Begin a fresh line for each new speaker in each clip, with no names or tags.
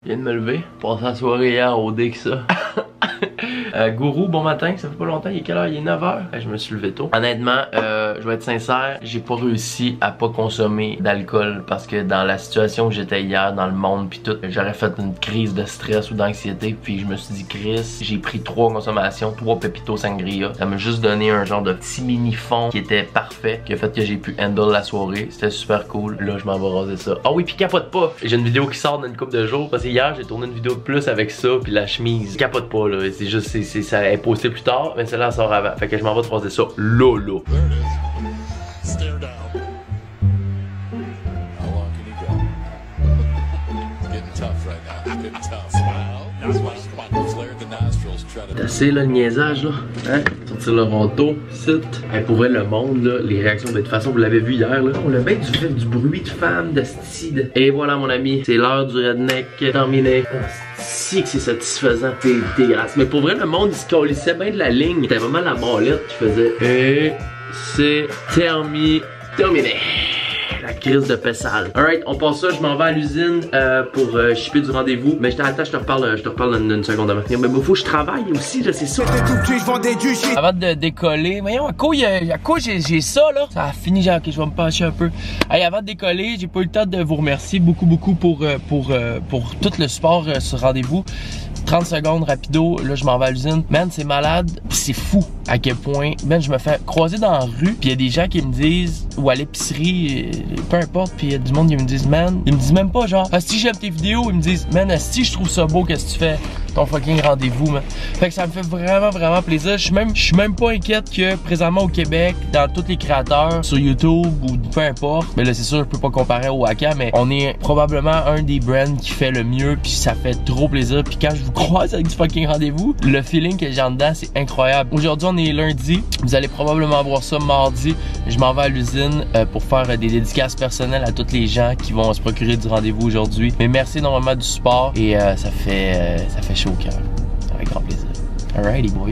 Je viens de me lever, passer la soirée hier au dé que ça. Gourou, bon matin, ça fait pas longtemps, il est quelle heure? Il est 9h. Je me suis levé tôt. Honnêtement, je vais être sincère, j'ai pas réussi à pas consommer d'alcool parce que dans la situation où j'étais hier, dans le monde pis tout, j'aurais fait une crise de stress ou d'anxiété, puis je me suis dit, Chris, j'ai pris 3 consommations, 3 Pepito Sangria. Ça m'a juste donné un genre de petit mini fond qui était parfait, qui a fait que j'ai pu handle la soirée. C'était super cool. Là, je m'en vais raser ça. Ah oui, puis capote pas. J'ai une vidéo qui sort dans une couple de jours parce que hier, j'ai tourné une vidéo de plus avec ça, puis la chemise. Capote pas, là. C'est juste, ça est posté plus tard, mais celle-là sort avant. Fait que je m'en vais te croiser ça là. C'est assez là le niaisage là, hein? Sortir le rondeau, sit. Hey, pour vrai, le monde là, les réactions, de toute façon vous l'avez vu hier là. On a bien du bruit de femmes, de style. Et voilà mon ami, c'est l'heure du redneck terminé. Si que c'est satisfaisant, t'es dégueulasse. Mais pour vrai, le monde il se colissait bien de la ligne. C'était vraiment la molette qui faisait. Et c'est terminé. La crise de Pessal. Alright, on passe ça, je m'en vais à l'usine pour shipper du rendez-vous. Mais attends, je te reparle dans une seconde avant. Mais faut que je travaille aussi, là, c'est ça. Avant de décoller, voyons, à quoi j'ai ça là. Ça a fini, genre, ok, je vais me pencher un peu. Hey, avant de décoller, j'ai pas eu le temps de vous remercier beaucoup pour tout le support sur rendez-vous. 30 secondes rapido, là je m'en vais à l'usine. Man, c'est malade, c'est fou à quel point, man, je me fais croiser dans la rue, puis il y a des gens qui me disent, ou à l'épicerie, peu importe, puis il y a du monde qui me disent, man, ils me disent même pas genre, si j'aime tes vidéos, ils me disent, man, si je trouve ça beau, qu'est-ce que tu fais? Ton fucking rendez-vous, man. Fait que ça me fait vraiment plaisir. Je suis même pas inquiète que présentement au Québec, dans tous les créateurs, sur YouTube ou peu importe, mais là c'est sûr, je peux pas comparer au Waka, mais on est probablement un des brands qui fait le mieux, puis ça fait trop plaisir, puis quand je vous croise avec du fucking rendez-vous, le feeling que j'ai en dedans, c'est incroyable. Aujourd'hui, on est lundi, vous allez probablement voir ça mardi. Je m'en vais à l'usine pour faire des dédicaces personnelles à tous les gens qui vont se procurer du rendez-vous aujourd'hui. Mais merci énormément du support et ça fait chaud au cœur. Avec grand plaisir. Alrighty boys,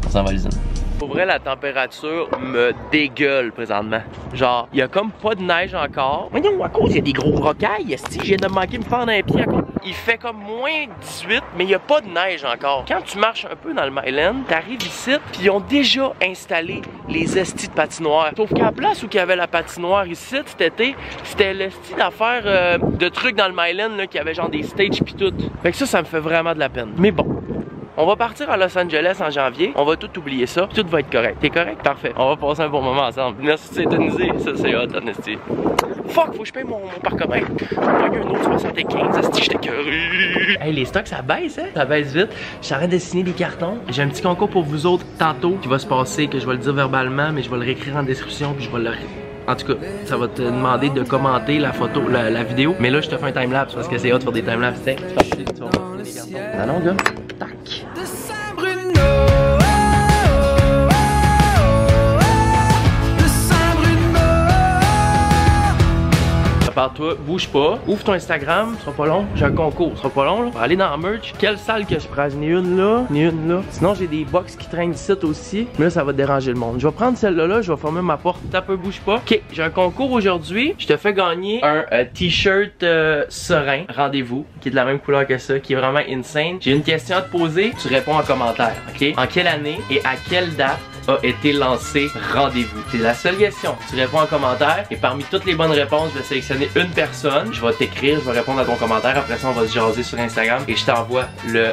on s'en va à l'usine. Pour vrai, la température me dégueule présentement. Genre, il y a comme pas de neige encore. Voyons, à cause, il y a des gros rocailles. Si j'ai de manquer me faire dans les pieds, il fait comme moins 18, mais il n'y a pas de neige encore. Quand tu marches un peu dans le Myland, t'arrives ici, puis ils ont déjà installé les estis de patinoire. Sauf qu'à la place où il y avait la patinoire ici cet été, c'était l'esti d'affaires de trucs dans le Myland là, qui avait genre des stages pis tout. Fait que ça me fait vraiment de la peine. Mais bon. On va partir à Los Angeles en janvier, on va tout oublier ça, tout va être correct. T'es correct? Parfait. On va passer un bon moment ensemble. Merci de s'étonniser, ça c'est hot, honesty. Fuck, faut que je paye mon parcomètre. J'ai eu un autre 75, esti, j'étais curé. Hey, les stocks, ça baisse, hein? Ça baisse vite. J'arrête de signer des cartons. J'ai un petit concours pour vous autres tantôt qui va se passer, que je vais le dire verbalement, mais je vais le réécrire en description, puis je vais le... En tout cas, ça va te demander de commenter la photo, la vidéo. Mais là, je te fais un timelapse parce que c'est hot de faire des timelapses. Tu vas montrer les cartons. Ah non, gars? Tac. Prépare-toi, bouge pas, ouvre ton Instagram, ce sera pas long, j'ai un concours, ce sera pas long là. On va aller dans la merch. Quelle salle que je prends? Ni une là, ni une là. Sinon j'ai des box qui traînent ici aussi, mais là ça va déranger le monde. Je vais prendre celle-là, je vais fermer ma porte, tape un bouge pas. Ok, j'ai un concours aujourd'hui, je te fais gagner un t-shirt serein, rendez-vous, qui est de la même couleur que ça, qui est vraiment insane. J'ai une question à te poser, tu réponds en commentaire, ok? En quelle année et à quelle date a été lancé rendez-vous? C'est la seule question. Tu réponds en commentaire et parmi toutes les bonnes réponses, je vais sélectionner une personne. Je vais t'écrire, je vais répondre à ton commentaire. Après ça, on va se jaser sur Instagram et je t'envoie le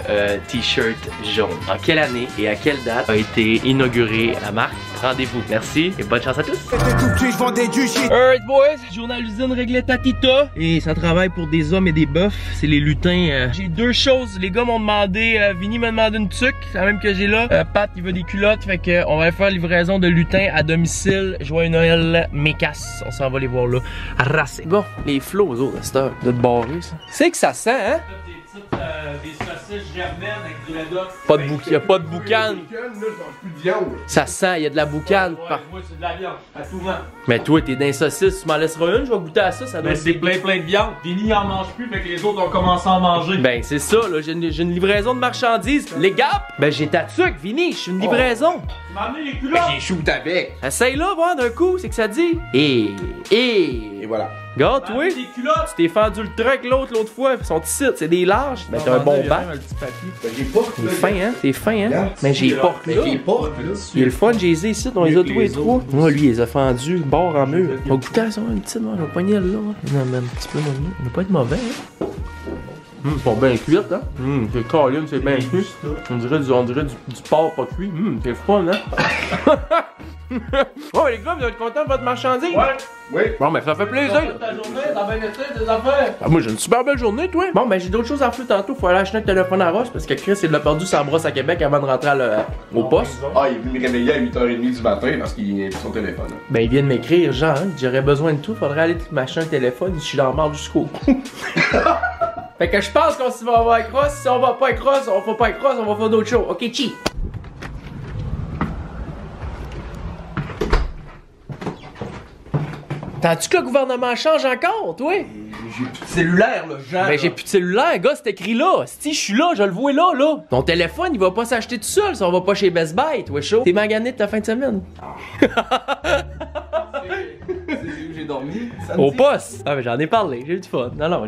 t-shirt jaune. En quelle année et à quelle date a été inaugurée la marque rendez-vous? Merci et bonne chance à tous. Alright boys, journée à l'usine réglée Tatita. Et ça travaille pour des hommes et des bœufs. C'est les lutins. J'ai deux choses. Les gars m'ont demandé, Vinny m'a demandé une tuque, c'est la même que j'ai là. Pat il veut des culottes, fait que on va faire livraison de lutins à domicile. Joyeux Noël, mécasse. On s'en va les voir là. Rassé. Bon, les flots aux autres, c'est de te barrer ça. C'est que ça sent, hein? Des saucisses germaines avec du Redox. Pas de boucan, y'a pas de boucan. Ça sent, y'a de la boucane. Ouais, moi c'est de la viande, à tout vent. Mais toi t'es d'un saucisse, tu m'en laisseras une, je vais goûter à ça, ça doit. Mais c'est plein de viande. Vinny en mange plus, fait que les autres ont commencé à en manger. Ben c'est ça, là, j'ai une livraison de marchandises. Les gars, ben j'ai ta tuque, Vinny, je suis une livraison. Tu m'as amené les culottes. Ben j'ai shoot avec. Essaye là, voir d'un coup, c'est que ça dit. Et voilà. Gars, toi, tu t'es fendu le truck l'autre fois. Ils sont ici, c'est des larges. Ben, t'as un bon bac.
J'ai pas.
T'es fin, hein? T'es fin, hein? Mais j'ai pas.
Mais j'ai pas.
Il est le fun, j'ai les ici, on les a tous les trois. Moi, lui, il les a fendus, bord en mur. On goûté à ça, une petite, moi, j'ai poigné là. Non, mais un petit peu, il va pas être mauvais, hein? Ils sont bien cuites, hein? C'est Colin, c'est bien cuit. On dirait du porc pas cuit. C'est le fun, hein? Oh, les gars, vous êtes contents de votre marchandise?
Ouais. Oui.
Bon, ben, ça fait plaisir.
Ta journée, t'as bien été tes affaires.
Ah, moi, j'ai une super belle journée, toi. Bon, ben, j'ai d'autres choses à faire tantôt. Faut aller acheter un téléphone à Ross parce que Chris, il l'a perdu sa brosse à Québec avant de rentrer au poste.
Ah, il est venu me réveiller à 8h30 du matin parce qu'il a pris son téléphone.
Ben, il vient de m'écrire, genre, j'aurais besoin de tout. Faudrait aller m'acheter un téléphone. Je suis dans la marde jusqu'au cou. Fait que je pense qu'on s'y va avoir avec Ross. Si on va pas avec Ross, on va pas avec Ross, on va faire d'autres choses. Ok, cheat. T'as-tu que le gouvernement change encore, toi?
J'ai plus de cellulaire, là, genre.
Ben j'ai plus de cellulaire, gars, c'est écrit là. Si je suis là, je le vois là. Ton téléphone, il va pas s'acheter tout seul si on va pas chez Best Buy, toi chaud. T'es magané de ta fin de semaine.
C'est où j'ai dormi?
Au poste! Ah, mais j'en ai parlé, j'ai eu du fun. Non,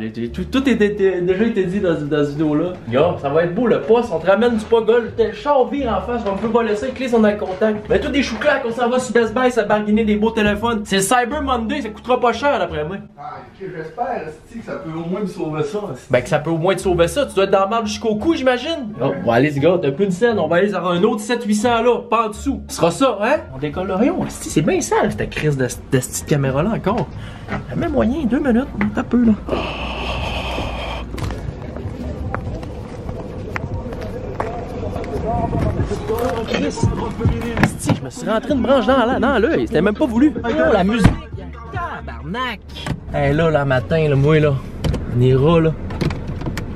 tout était déjà été dit dans cette vidéo-là. Gars, ça va être beau le poste, on te ramène du pogol, le char vire en face, on peut pas laisser, les clés sont dans le contact. Mais tout des chou-claques, on s'en va sur Best Buy, ça barguiner des beaux téléphones. C'est le Cyber Monday, ça coûtera pas cher d'après moi.
Ah, ok, j'espère, que ça peut au moins me sauver ça.
Ben que ça peut au moins te sauver ça, tu dois être dans la marde jusqu'au cou, j'imagine. Oh, bon, allez, les gars, t'as plus de scène, on va aller sur un autre 700-800 là, pas en dessous. Ce sera ça, hein? On décolle le rayon, c'est bien sale cette crise de cette caméra-là encore. La même moyen, 2 minutes, t'as peu là. Je me suis rentré une branche dans l'œil, c'était même pas voulu. Oh, la musique! Tabarnak! Hey là, là, matin, là, moi là, on ira là.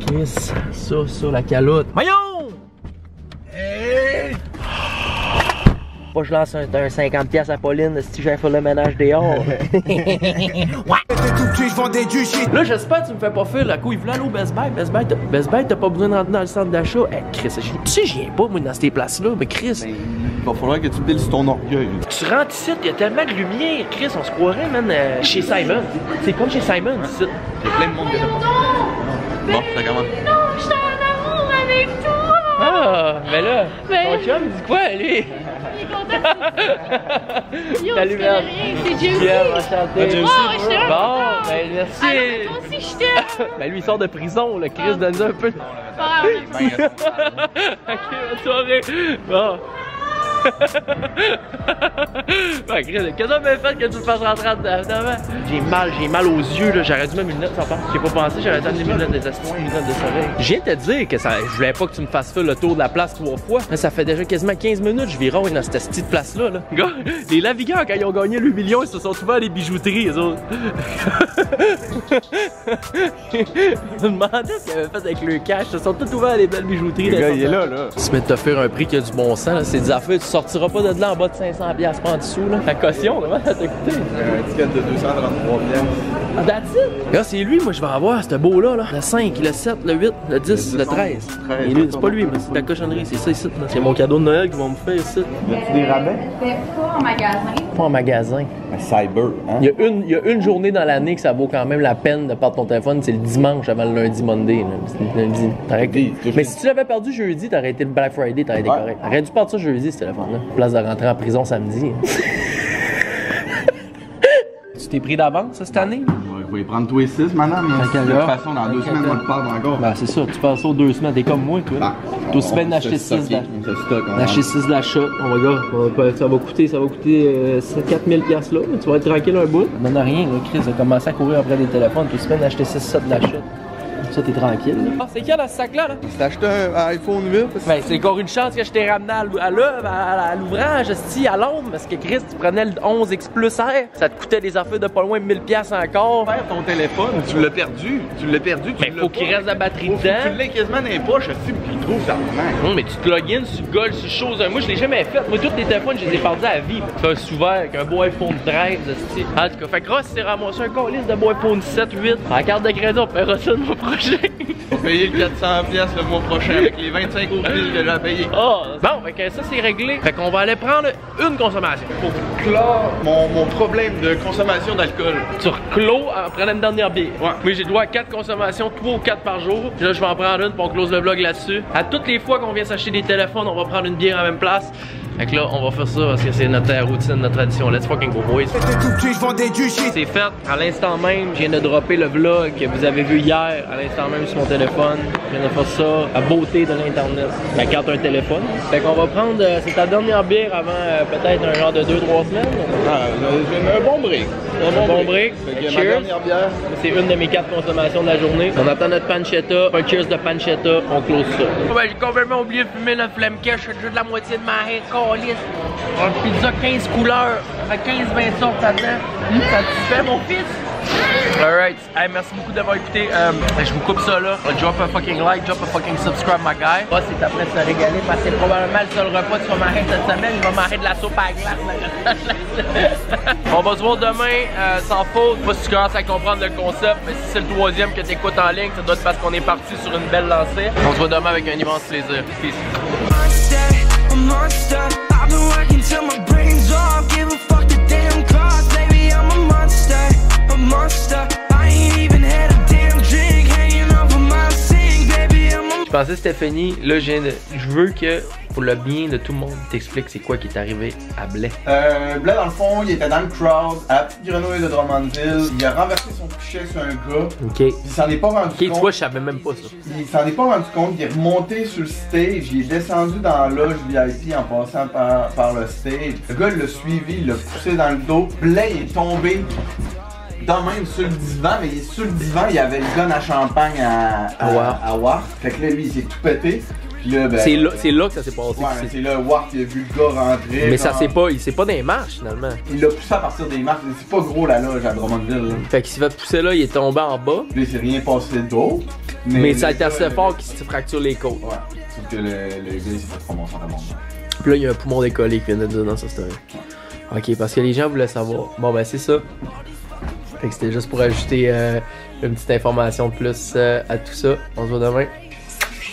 Chris, ça, la calotte. Voyons! Hey! Pas je lance un 50$ à Pauline si j'ai fait le ménage dehors. Ouais! Là, j'espère que tu me fais pas faire la couille. Il voulait aller au Best Buy. Best Buy, t'as pas besoin de rentrer dans le centre d'achat. Hey, Chris, tu sais, j'y viens pas, moi, dans ces places-là. Mais Chris.
Ben, il va falloir que tu délices ton orgueil.
Tu rentres ici, il y a tellement de lumière. Chris, on se croirait, man, chez Simon. C'est comme chez Simon, ici.
Il y a plein de monde qui a Bon, ça commence.
Non, je suis en amour avec toi!
Ah, mais là, ton chum, il dit quoi, lui?
Il est content. Yo,
Salut,
tu connais rien, c'est Juicy.
Enchanté.
Oh, je t'aime.
Bon, ben merci.
Ah non, mais toi aussi, je t'aime.
Ben lui, il sort de prison, le Chris, donne-nous un peu.
Ah, merci.
Ok, bonne soirée. Bon. Ben, Chris, qu'est-ce que m'a fait que tu me fasses rentrer dedans? J'ai mal aux yeux, là. J'aurais dû mettre mes lunettes sans part. J'ai pas pensé, j'aurais dû amener mes lunettes, des astuces, mes lunettes de soleil. Je viens de te dire que ça, je voulais pas que tu me fasses faire le tour de la place 3 fois. Mais ça fait déjà quasiment 15 minutes, je vironne dans cette petite place-là. Là. Gars, les Lavigueurs, quand ils ont gagné le 8 millions, ils se sont ouverts des bijouteries, eux autres. Je me demandais ce qu'ils avaient fait avec le cash. Ils se sont tous ouverts des belles bijouteries.
Le gars, il est là.
Tu te mets de t'offrir un prix qui a du bon sens, là. C'est des affaires, tu sortiras pas de là en bas de 500$ pas en dessous, là. Ta caution, comment ça t'a coûté?
Un ticket de 233$.
Ah, that's it? Là, c'est lui, moi, je vais avoir, ce beau-là, là. Le 5, le 7, le 8, le 10, le 13. Et lui, c'est pas lui, mais c'est ta cochonnerie, c'est ça ici, là. C'est mon cadeau de Noël qu'ils vont me faire ici.
Y a-tu des rabais?
C'était pas en magasin.
Pas en magasin.
Cyber, hein?
Il y a une journée dans l'année que ça vaut quand même la peine de perdre ton téléphone, c'est le dimanche avant le lundi Monday. C'est le lundi. Mais si tu l'avais perdu jeudi, t'aurais été le Black Friday, t'aurais été correct. T'aurais dû perdre ça jeudi, ce téléphone-là. Place de rentrer en prison samedi. Tu t'es pris d'avance cette année?
Il va y prendre tous les 6, madame. De toute façon, dans 2 semaines, on le parle encore.
Ben, c'est ça, tu passes ça aux 2 semaines, t'es comme moi, toi. T'es aussi bien d'acheter 6 d'acheter 6 d'achat. On va gars, ça va coûter 4000$ là, mais tu vas être tranquille un bout. Ça donne rien, là, Chris, a commencé à courir après des téléphones, t'es aussi bien d'acheter 6 sets d'achat. Ça, t'es tranquille. Ah, c'est qui dans ce sac-là? Là?
T'as acheté un iPhone 8?
Ben, c'est encore une chance que je t'ai ramené à l'œuvre, à l'ouvrage, à l'ombre, parce que Chris, tu prenais le 11X Plus R, ça te coûtait des affaires de pas loin de 1000$ encore.
Faire ton téléphone, tu l'as perdu.
Mais faut qu'il reste la batterie dedans.
Tu l'as quasiment dans les poches, puis il trouve ça.
Non, mais tu te logins sur Gold, sur chose. Moi, je l'ai jamais fait. Moi, tous les téléphones, je les ai perdus à la vie. Tu fais souvent avec un beau iPhone 13, en tout cas, fait que Ross s'est ramassé un colis de beau iPhone 7, 8. En carte de crédit, on paiera ça le mois prochain. prochain.
On va payer le 400$ le mois prochain avec les 25 autres billes que j'ai à payer.
Oh, bon, fait que ça c'est réglé. Fait qu'on va aller prendre une consommation.
Pour clore mon problème de consommation d'alcool.
Tu reclos en prenant une dernière bière.
Ouais.
Oui, j'ai droit à 4 consommations, 3 ou 4 par jour. Puis là, je vais en prendre une, puis on close le vlog là-dessus. À toutes les fois qu'on vient s'acheter des téléphones, on va prendre une bière à la même place. Fait que là, on va faire ça parce que c'est notre routine, notre tradition. Let's fucking go, boys. C'est fait. À l'instant même, je viens de dropper le vlog que vous avez vu hier, à l'instant même sur mon téléphone. Je viens de faire ça à beauté de l'internet. La carte un téléphone. Fait qu'on va prendre, c'est ta dernière bière avant peut-être un genre de 2-3 semaines.
J'ai un bon break.
Un bon break.
Ma
Cheers.
dernière bière.
C'est une de mes 4 consommations de la journée. On attend notre pancetta. Un cheers de pancetta. On close ça. Ouais, j'ai complètement oublié de fumer notre flemme cash. J'ai juste la moitié de ma haie. Calice. Une pizza 15 couleurs. Avec 15-20 sortes là-dedans. Ça te fait, mon fils? Alright, hey, merci beaucoup d'avoir écouté. Je vous coupe ça là. Drop a fucking like, drop a fucking subscribe, my guy. Ah, c'est après de se régaler parce que c'est probablement le seul repas que tu vas manger cette semaine. Il va manger de la soupe à glace. On va se voir demain sans faute. Pas si tu commences à comprendre le concept, mais si c'est le 3e que tu écoutes en ligne, ça doit être parce qu'on est parti sur une belle lancée. On se voit demain avec un immense plaisir. Peace. Je pensais Stéphanie, là je veux que pour le bien de tout le monde, t'expliques c'est quoi qui est arrivé à Blais.
Blais dans le fond, il était dans le crowd à la petite grenouille de Drummondville. Il a renversé son pichet sur un gars.
Ok.
Puis il s'en est pas rendu compte.
Tu vois, je savais même pas ça.
Il s'en est pas rendu compte, il est remonté sur le stage, il est descendu dans la loge VIP en passant par le stage. Le gars l'a suivi, il l'a poussé dans le dos. Blais il est tombé dans même sur le divan, mais sur le divan, il y avait le gun à champagne à Wart. Fait que là, lui, il s'est tout pété. Puis là, ben,
c'est là que ça s'est passé.
Ouais, c'est là, Wart, il a vu le gars rentrer.
Mais ça c'est pas, il s'est pas dans les marches finalement.
Il l'a poussé à partir des marches, c'est pas gros la loge à Drummondville. Là.
Fait qu'il s'est fait pousser là, il est tombé en bas.
Puis il s'est rien passé d'autre.
Mais ça a été assez fort qu'il se fracture les côtes.
Ouais, sauf que le gars, il s'est fait ramasser en amont.
Puis là, il y a un poumon décollé qui vient de dire dans sa story. Ok, parce que les gens voulaient savoir. Bon, ben c'est ça. Fait que c'était juste pour ajouter une petite information de plus à tout ça. On se voit demain.